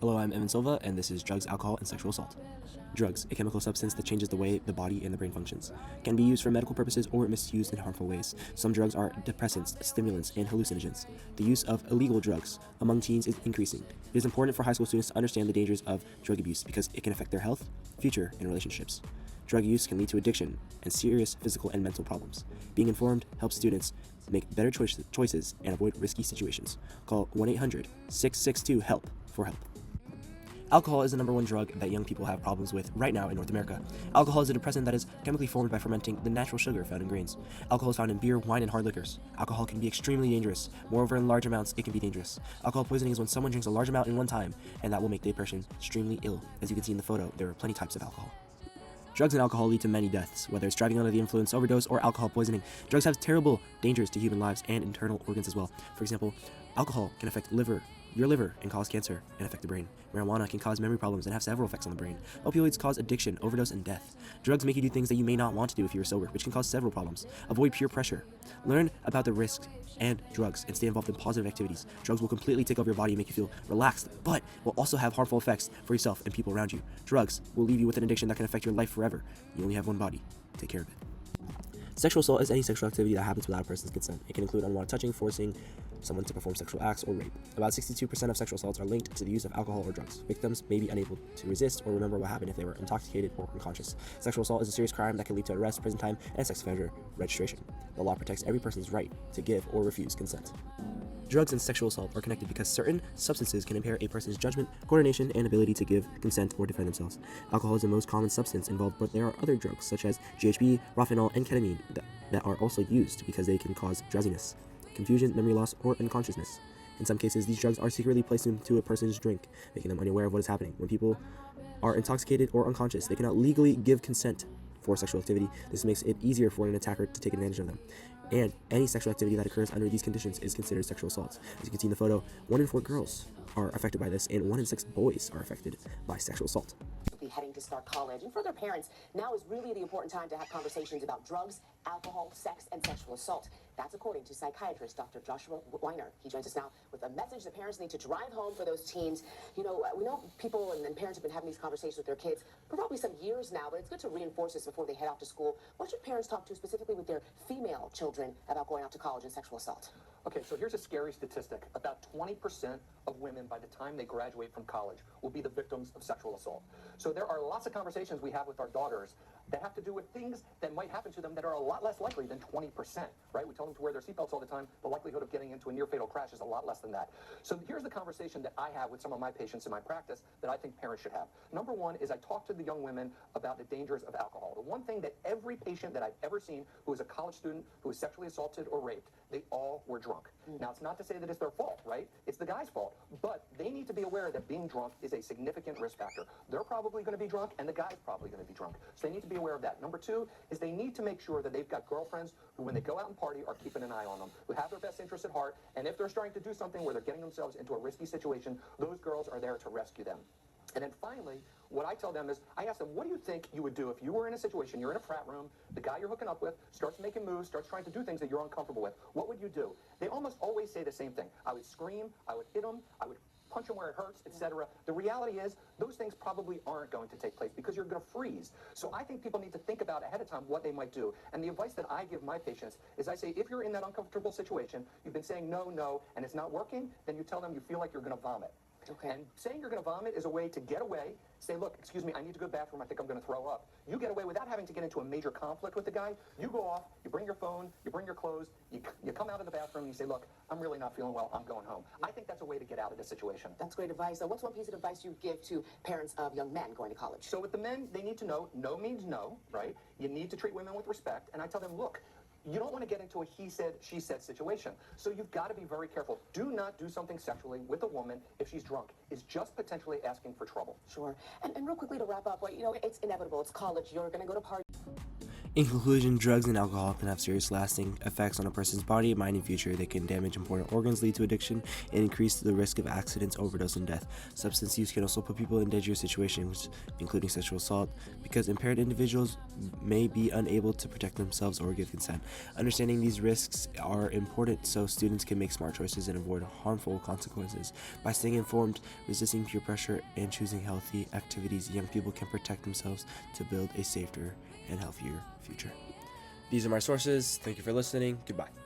Hello, I'm Evan Silva, and this is Drugs, Alcohol, and Sexual Assault. Drugs, a chemical substance that changes the way the body and the brain functions, can be used for medical purposes or misused in harmful ways. Some drugs are depressants, stimulants, and hallucinogens. The use of illegal drugs among teens is increasing. It is important for high school students to understand the dangers of drug abuse because it can affect their health, future, and relationships. Drug use can lead to addiction and serious physical and mental problems. Being informed helps students make better choices and avoid risky situations. Call 1-800-662-HELP for help. Alcohol is the number one drug that young people have problems with right now in North America. Alcohol is a depressant that is chemically formed by fermenting the natural sugar found in grains. Alcohol is found in beer, wine, and hard liquors. Alcohol can be extremely dangerous. Moreover, in large amounts, it can be dangerous. Alcohol poisoning is when someone drinks a large amount in one time, and that will make the person extremely ill. As you can see in the photo, there are plenty types of alcohol. Drugs and alcohol lead to many deaths, whether it's driving under the influence, overdose, or alcohol poisoning. Drugs have terrible dangers to human lives and internal organs as well. For example, alcohol can affect your liver, and cause cancer and affect the brain. Marijuana can cause memory problems and have several effects on the brain. Opioids cause addiction, overdose, and death. Drugs make you do things that you may not want to do if you're sober, which can cause several problems. Avoid peer pressure. Learn about the risks and drugs and stay involved in positive activities. Drugs will completely take over your body and make you feel relaxed, but will also have harmful effects for yourself and people around you. Drugs will leave you with an addiction that can affect your life forever. You only have one body. Take care of it. Sexual assault is any sexual activity that happens without a person's consent. It can include unwanted touching, forcing someone to perform sexual acts, or rape. About 62% of sexual assaults are linked to the use of alcohol or drugs. Victims may be unable to resist or remember what happened if they were intoxicated or unconscious. Sexual assault is a serious crime that can lead to arrest, prison time, and sex offender registration. The law protects every person's right to give or refuse consent. Drugs and sexual assault are connected because certain substances can impair a person's judgment, coordination, and ability to give consent or defend themselves. Alcohol is the most common substance involved, but there are other drugs such as GHB, Rohypnol, and ketamine that are also used because they can cause drowsiness, confusion, memory loss, or unconsciousness. In some cases, these drugs are secretly placed into a person's drink, making them unaware of what is happening. When people are intoxicated or unconscious, they cannot legally give consent for sexual activity. This makes it easier for an attacker to take advantage of them. And any sexual activity that occurs under these conditions is considered sexual assault. As you can see in the photo, 1 in 4 girls are affected by this, and 1 in 6 boys are affected by sexual assault. Be heading to start college, and for their parents, now is really the important time to have conversations about drugs, alcohol, sex, and sexual assault. That's according to psychiatrist Dr. Joshua Weiner. He joins us now with a message the parents need to drive home for those teens. You know, we know people and parents have been having these conversations with their kids for probably some years now, but it's good to reinforce this before they head off to school. What should parents talk to specifically with their female children about going out to college and sexual assault? Okay, so here's a scary statistic. About 20% of women, by the time they graduate from college, will be the victims of sexual assault. So there are lots of conversations we have with our daughters that have to do with things that might happen to them that are a lot less likely than 20%, right? We tell them to wear their seatbelts all the time. The likelihood of getting into a near-fatal crash is a lot less than that. So here's the conversation that I have with some of my patients in my practice that I think parents should have. Number one is I talk to the young women about the dangers of alcohol. The one thing that every patient that I've ever seen who is a college student who was sexually assaulted or raped, they all were drunk. Now, it's not to say that it's their fault, right? It's the guy's fault. But they need to be aware that being drunk is a significant risk factor. They're probably going to be drunk, and the guy's probably going to be drunk. So they need to be aware of that. Number two is they need to make sure that they've got girlfriends who, when they go out and party, are keeping an eye on them, who have their best interests at heart, and if they're starting to do something where they're getting themselves into a risky situation, those girls are there to rescue them. And then finally, what I tell them is, I ask them, what do you think you would do if you were in a situation, you're in a frat room, the guy you're hooking up with starts making moves, starts trying to do things that you're uncomfortable with. What would you do? They almost always say the same thing. I would scream, I would hit him, I would punch him where it hurts, etc. The reality is, those things probably aren't going to take place because you're going to freeze. So I think people need to think about ahead of time what they might do. And the advice that I give my patients is I say, if you're in that uncomfortable situation, you've been saying no, no, and it's not working, then you tell them you feel like you're going to vomit. Okay. And saying you're going to vomit is a way to get away. Say, look, excuse me, I need to go to the bathroom. I think I'm going to throw up. You get away without having to get into a major conflict with the guy. You go off, you bring your phone, you bring your clothes, you come out of the bathroom, and you say, look, I'm really not feeling well. I'm going home. I think that's a way to get out of this situation. That's great advice. So what's one piece of advice you give to parents of young men going to college? So with the men, they need to know no means no, right? You need to treat women with respect. And I tell them, look, you don't want to get into a he said, she said situation. So you've got to be very careful. Do not do something sexually with a woman if she's drunk. It's just potentially asking for trouble. Sure. And real quickly to wrap up, you know, it's inevitable. It's college. You're going to go to parties. In conclusion, drugs and alcohol can have serious lasting effects on a person's body, mind, and future. They can damage important organs, lead to addiction, and increase the risk of accidents, overdose, and death. Substance use can also put people in dangerous situations, including sexual assault, because impaired individuals may be unable to protect themselves or give consent. Understanding these risks are important so students can make smart choices and avoid harmful consequences. By staying informed, resisting peer pressure, and choosing healthy activities, young people can protect themselves to build a safer and healthier future. These are my sources. Thank you for listening. Goodbye.